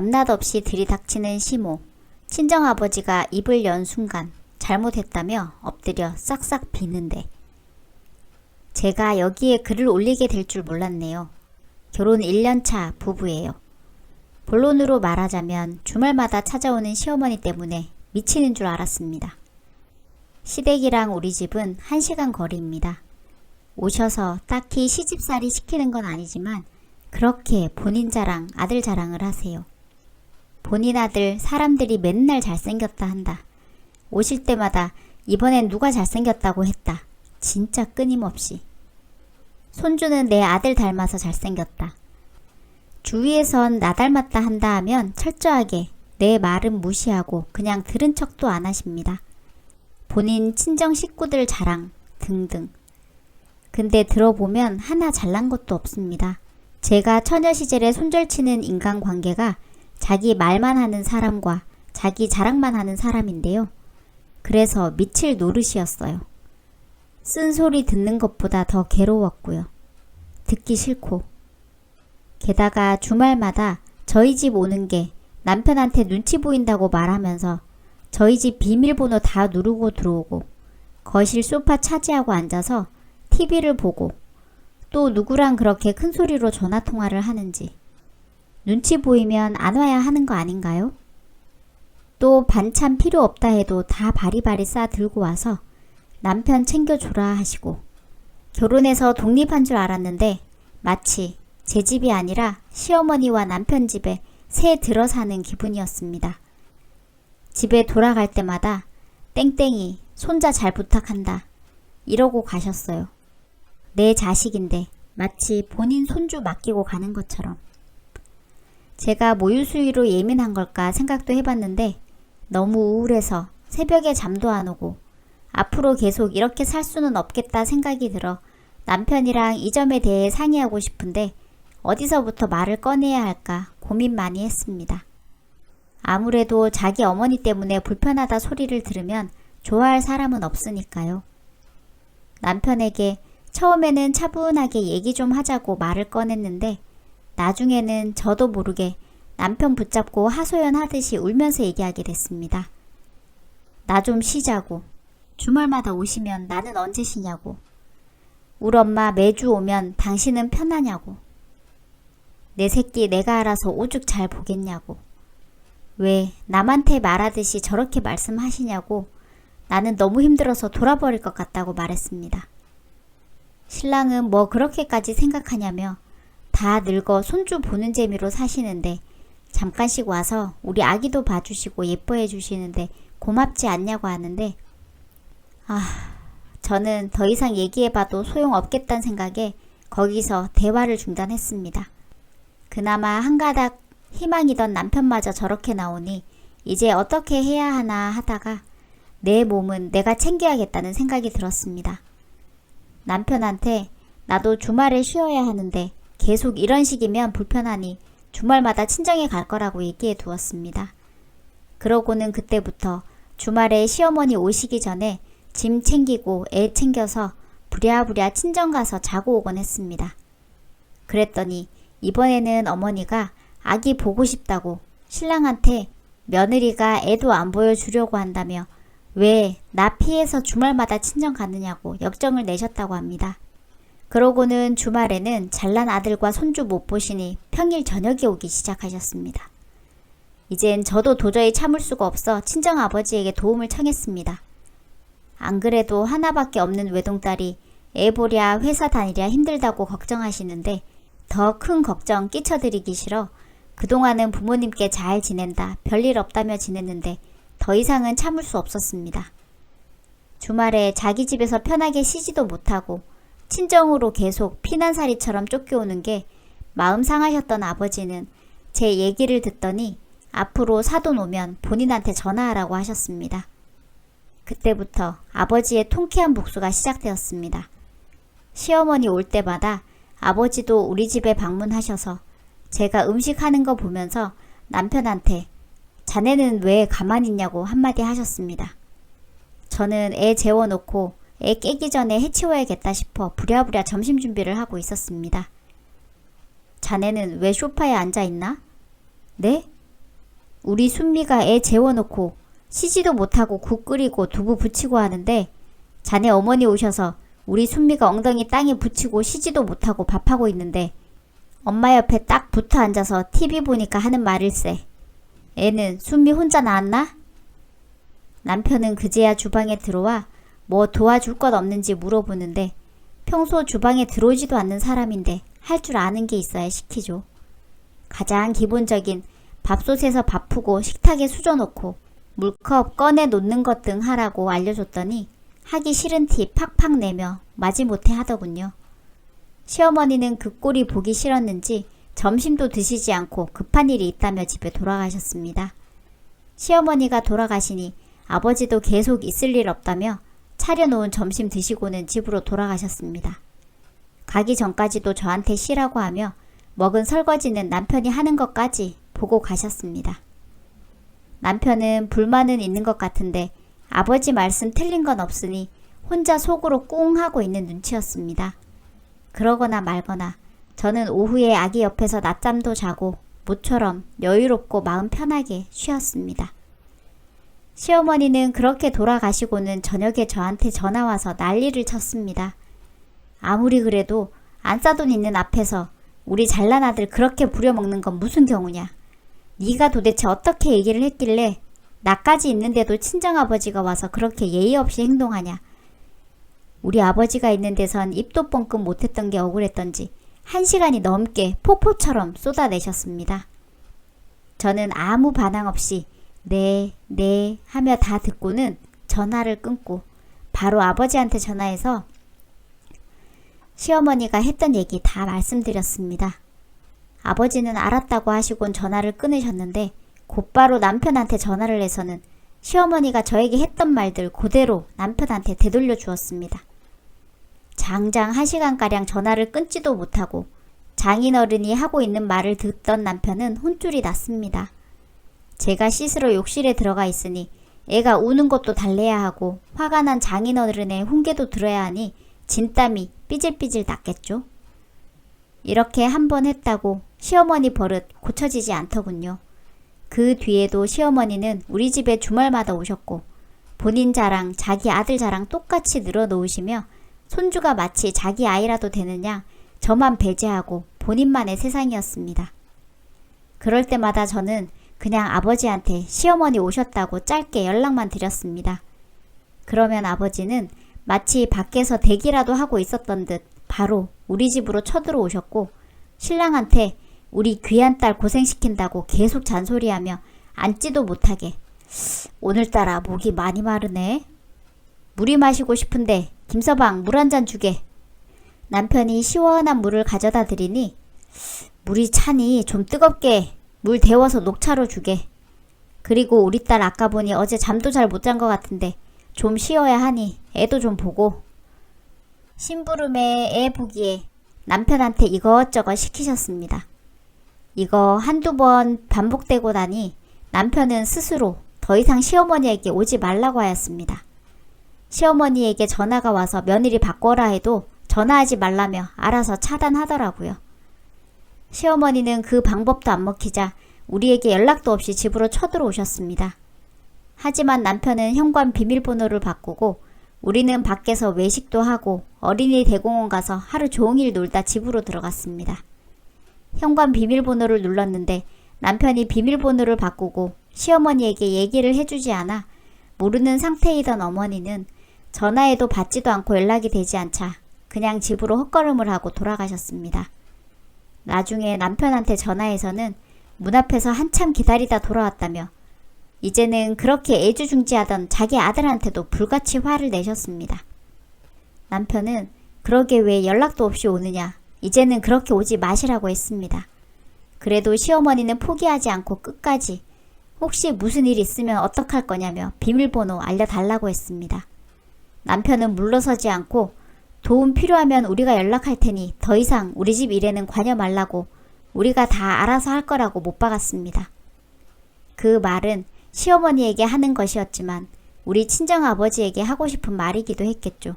밤낮 없이 들이닥치는 시모. 친정아버지가 입을 연 순간 잘못했다며 엎드려 싹싹 비는데 제가 여기에 글을 올리게 될 줄 몰랐네요. 결혼 1년차 부부예요. 본론으로 말하자면 주말마다 찾아오는 시어머니 때문에 미치는 줄 알았습니다. 시댁이랑 우리 집은 1시간 거리입니다. 오셔서 딱히 시집살이 시키는 건 아니지만 그렇게 본인 자랑, 아들 자랑을 하세요. 본인 아들 사람들이 맨날 잘생겼다 한다. 오실 때마다 이번엔 누가 잘생겼다고 했다. 진짜 끊임없이. 손주는 내 아들 닮아서 잘생겼다. 주위에선 나 닮았다 한다 하면 철저하게 내 말은 무시하고 그냥 들은 척도 안 하십니다. 본인 친정 식구들 자랑 등등. 근데 들어보면 하나 잘난 것도 없습니다. 제가 처녀 시절에 손절치는 인간관계가 자기 말만 하는 사람과 자기 자랑만 하는 사람인데요. 그래서 미칠 노릇이었어요. 쓴소리 듣는 것보다 더 괴로웠고요. 듣기 싫고. 게다가 주말마다 저희 집 오는 게 남편한테 눈치 보인다고 말하면서 저희 집 비밀번호 다 누르고 들어오고 거실 소파 차지하고 앉아서 TV를 보고 또 누구랑 그렇게 큰 소리로 전화통화를 하는지 눈치 보이면 안 와야 하는 거 아닌가요? 또 반찬 필요 없다 해도 다 바리바리 싸 들고 와서 남편 챙겨줘라 하시고 결혼해서 독립한 줄 알았는데 마치 제 집이 아니라 시어머니와 남편 집에 새 들어 사는 기분이었습니다. 집에 돌아갈 때마다 땡땡이 손자 잘 부탁한다 이러고 가셨어요. 내 자식인데 마치 본인 손주 맡기고 가는 것처럼. 제가 모유수유로 예민한 걸까 생각도 해봤는데 너무 우울해서 새벽에 잠도 안 오고 앞으로 계속 이렇게 살 수는 없겠다 생각이 들어 남편이랑 이 점에 대해 상의하고 싶은데 어디서부터 말을 꺼내야 할까 고민 많이 했습니다. 아무래도 자기 어머니 때문에 불편하다 소리를 들으면 좋아할 사람은 없으니까요. 남편에게 처음에는 차분하게 얘기 좀 하자고 말을 꺼냈는데 나중에는 저도 모르게 남편 붙잡고 하소연하듯이 울면서 얘기하게 됐습니다. 나 좀 쉬자고. 주말마다 오시면 나는 언제 쉬냐고. 우리 엄마 매주 오면 당신은 편하냐고. 내 새끼 내가 알아서 오죽 잘 보겠냐고. 왜 남한테 말하듯이 저렇게 말씀하시냐고. 나는 너무 힘들어서 돌아버릴 것 같다고 말했습니다. 신랑은 뭐 그렇게까지 생각하냐며 다 늙어 손주 보는 재미로 사시는데 잠깐씩 와서 우리 아기도 봐주시고 예뻐해 주시는데 고맙지 않냐고 하는데 저는 더 이상 얘기해봐도 소용없겠다는 생각에 거기서 대화를 중단했습니다. 그나마 한가닥 희망이던 남편마저 저렇게 나오니 이제 어떻게 해야 하나 하다가 내 몸은 내가 챙겨야겠다는 생각이 들었습니다. 남편한테 나도 주말에 쉬어야 하는데 계속 이런 식이면 불편하니 주말마다 친정에 갈 거라고 얘기해 두었습니다. 그러고는 그때부터 주말에 시어머니 오시기 전에 짐 챙기고 애 챙겨서 부랴부랴 친정 가서 자고 오곤 했습니다. 그랬더니 이번에는 어머니가 아기 보고 싶다고 신랑한테 며느리가 애도 안 보여주려고 한다며 왜 나 피해서 주말마다 친정 가느냐고 역정을 내셨다고 합니다. 그러고는 주말에는 잘난 아들과 손주 못 보시니 평일 저녁에 오기 시작하셨습니다. 이젠 저도 도저히 참을 수가 없어 친정아버지에게 도움을 청했습니다. 안 그래도 하나밖에 없는 외동딸이 애 보랴 회사 다니랴 힘들다고 걱정하시는데 더 큰 걱정 끼쳐드리기 싫어 그동안은 부모님께 잘 지낸다 별일 없다며 지냈는데 더 이상은 참을 수 없었습니다. 주말에 자기 집에서 편하게 쉬지도 못하고 친정으로 계속 피난살이처럼 쫓겨오는 게 마음 상하셨던 아버지는 제 얘기를 듣더니 앞으로 사돈 오면 본인한테 전화하라고 하셨습니다. 그때부터 아버지의 통쾌한 복수가 시작되었습니다. 시어머니 올 때마다 아버지도 우리 집에 방문하셔서 제가 음식하는 거 보면서 남편한테 자네는 왜 가만히 있냐고 한마디 하셨습니다. 저는 애 재워놓고 애 깨기 전에 해치워야겠다 싶어 부랴부랴 점심 준비를 하고 있었습니다. 자네는 왜 소파에 앉아있나? 네? 우리 순미가 애 재워놓고 쉬지도 못하고 국 끓이고 두부 부치고 하는데 자네 어머니 오셔서 우리 순미가 엉덩이 땅에 붙이고 쉬지도 못하고 밥하고 있는데 엄마 옆에 딱 붙어 앉아서 TV 보니까 하는 말일세. 애는 순미 혼자 낳았나? 남편은 그제야 주방에 들어와 뭐 도와줄 것 없는지 물어보는데 평소 주방에 들어오지도 않는 사람인데 할 줄 아는 게 있어야 시키죠. 가장 기본적인 밥솥에서 밥 푸고 식탁에 수저 놓고 물컵 꺼내 놓는 것 등 하라고 알려줬더니 하기 싫은 티 팍팍 내며 마지못해 하더군요. 시어머니는 그 꼴이 보기 싫었는지 점심도 드시지 않고 급한 일이 있다며 집에 돌아가셨습니다. 시어머니가 돌아가시니 아버지도 계속 있을 일 없다며 차려놓은 점심 드시고는 집으로 돌아가셨습니다. 가기 전까지도 저한테 쉬라고 하며 먹은 설거지는 남편이 하는 것까지 보고 가셨습니다. 남편은 불만은 있는 것 같은데 아버지 말씀 틀린 건 없으니 혼자 속으로 꿍 하고 있는 눈치였습니다. 그러거나 말거나 저는 오후에 아기 옆에서 낮잠도 자고 모처럼 여유롭고 마음 편하게 쉬었습니다. 시어머니는 그렇게 돌아가시고는 저녁에 저한테 전화와서 난리를 쳤습니다. 아무리 그래도 안 싸돈 있는 앞에서 우리 잘난 아들 그렇게 부려먹는 건 무슨 경우냐. 네가 도대체 어떻게 얘기를 했길래 나까지 있는데도 친정아버지가 와서 그렇게 예의 없이 행동하냐. 우리 아버지가 있는 데선 입도 뻥끗 못했던 게 억울했던지 1시간이 넘게 폭포처럼 쏟아내셨습니다. 저는 아무 반항 없이 네 하며 다 듣고는 전화를 끊고 바로 아버지한테 전화해서 시어머니가 했던 얘기 다 말씀드렸습니다. 아버지는 알았다고 하시곤 전화를 끊으셨는데 곧바로 남편한테 전화를 해서는 시어머니가 저에게 했던 말들 그대로 남편한테 되돌려 주었습니다. 장장 1시간가량 전화를 끊지도 못하고 장인어른이 하고 있는 말을 듣던 남편은 혼쭐이 났습니다. 제가 씻으러 욕실에 들어가 있으니 애가 우는 것도 달래야 하고 화가 난 장인어른의 훈계도 들어야 하니 진땀이 삐질삐질 났겠죠. 이렇게 한 번 했다고 시어머니 버릇 고쳐지지 않더군요. 그 뒤에도 시어머니는 우리 집에 주말마다 오셨고 본인 자랑, 자기 아들 자랑 똑같이 늘어놓으시며 손주가 마치 자기 아이라도 되느냐 저만 배제하고 본인만의 세상이었습니다. 그럴 때마다 저는 그냥 아버지한테 시어머니 오셨다고 짧게 연락만 드렸습니다. 그러면 아버지는 마치 밖에서 대기라도 하고 있었던 듯 바로 우리 집으로 쳐들어오셨고 신랑한테 우리 귀한 딸 고생시킨다고 계속 잔소리하며 앉지도 못하게 오늘따라 목이 많이 마르네. 물이 마시고 싶은데 김서방 물 한 잔 주게. 남편이 시원한 물을 가져다 드리니 물이 차니 좀 뜨겁게 물 데워서 녹차로 주게. 그리고 우리 딸 아까 보니 어제 잠도 잘 못 잔 것 같은데 좀 쉬어야 하니 애도 좀 보고. 심부름에 애 보기에 남편한테 이것저것 시키셨습니다. 이거 한두 번 반복되고 나니 남편은 스스로 더 이상 시어머니에게 오지 말라고 하였습니다. 시어머니에게 전화가 와서 며느리 바꿔라 해도 전화하지 말라며 알아서 차단하더라고요. 시어머니는 그 방법도 안 먹히자 우리에게 연락도 없이 집으로 쳐들어오셨습니다. 하지만 남편은 현관 비밀번호를 바꾸고 우리는 밖에서 외식도 하고 어린이 대공원 가서 하루 종일 놀다 집으로 들어갔습니다. 현관 비밀번호를 눌렀는데 남편이 비밀번호를 바꾸고 시어머니에게 얘기를 해주지 않아 모르는 상태이던 어머니는 전화해도 받지도 않고 연락이 되지 않자 그냥 집으로 헛걸음을 하고 돌아가셨습니다. 나중에 남편한테 전화해서는 문 앞에서 한참 기다리다 돌아왔다며 이제는 그렇게 애주중지하던 자기 아들한테도 불같이 화를 내셨습니다. 남편은 그러게 왜 연락도 없이 오느냐, 이제는 그렇게 오지 마시라고 했습니다. 그래도 시어머니는 포기하지 않고 끝까지 혹시 무슨 일 있으면 어떡할 거냐며 비밀번호 알려달라고 했습니다. 남편은 물러서지 않고 도움 필요하면 우리가 연락할 테니 더 이상 우리 집 일에는 관여 말라고 우리가 다 알아서 할 거라고 못 박았습니다. 그 말은 시어머니에게 하는 것이었지만 우리 친정아버지에게 하고 싶은 말이기도 했겠죠.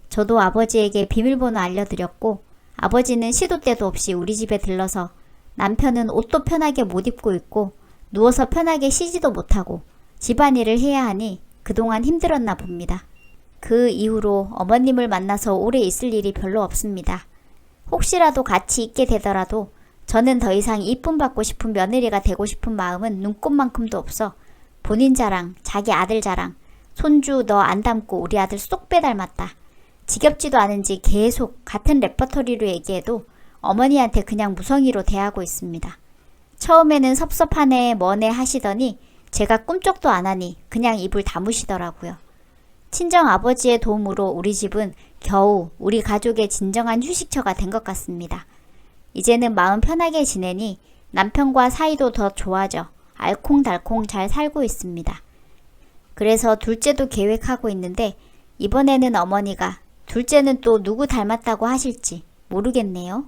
저도 아버지에게 비밀번호 알려드렸고 아버지는 시도 때도 없이 우리 집에 들러서 남편은 옷도 편하게 못 입고 있고 누워서 편하게 쉬지도 못하고 집안일을 해야 하니 그동안 힘들었나 봅니다. 그 이후로 어머님을 만나서 오래 있을 일이 별로 없습니다. 혹시라도 같이 있게 되더라도 저는 더 이상 이쁨 받고 싶은 며느리가 되고 싶은 마음은 눈꼽만큼도 없어 본인 자랑, 자기 아들 자랑, 손주 너 안 닮고 우리 아들 쏙 빼닮았다. 지겹지도 않은지 계속 같은 레퍼토리로 얘기해도 어머니한테 그냥 무성의로 대하고 있습니다. 처음에는 섭섭하네 뭐네 하시더니 제가 꿈쩍도 안 하니 그냥 입을 다무시더라고요. 친정 아버지의 도움으로 우리 집은 겨우 우리 가족의 진정한 휴식처가 된 것 같습니다. 이제는 마음 편하게 지내니 남편과 사이도 더 좋아져 알콩달콩 잘 살고 있습니다. 그래서 둘째도 계획하고 있는데 이번에는 어머니가 둘째는 또 누구 닮았다고 하실지 모르겠네요.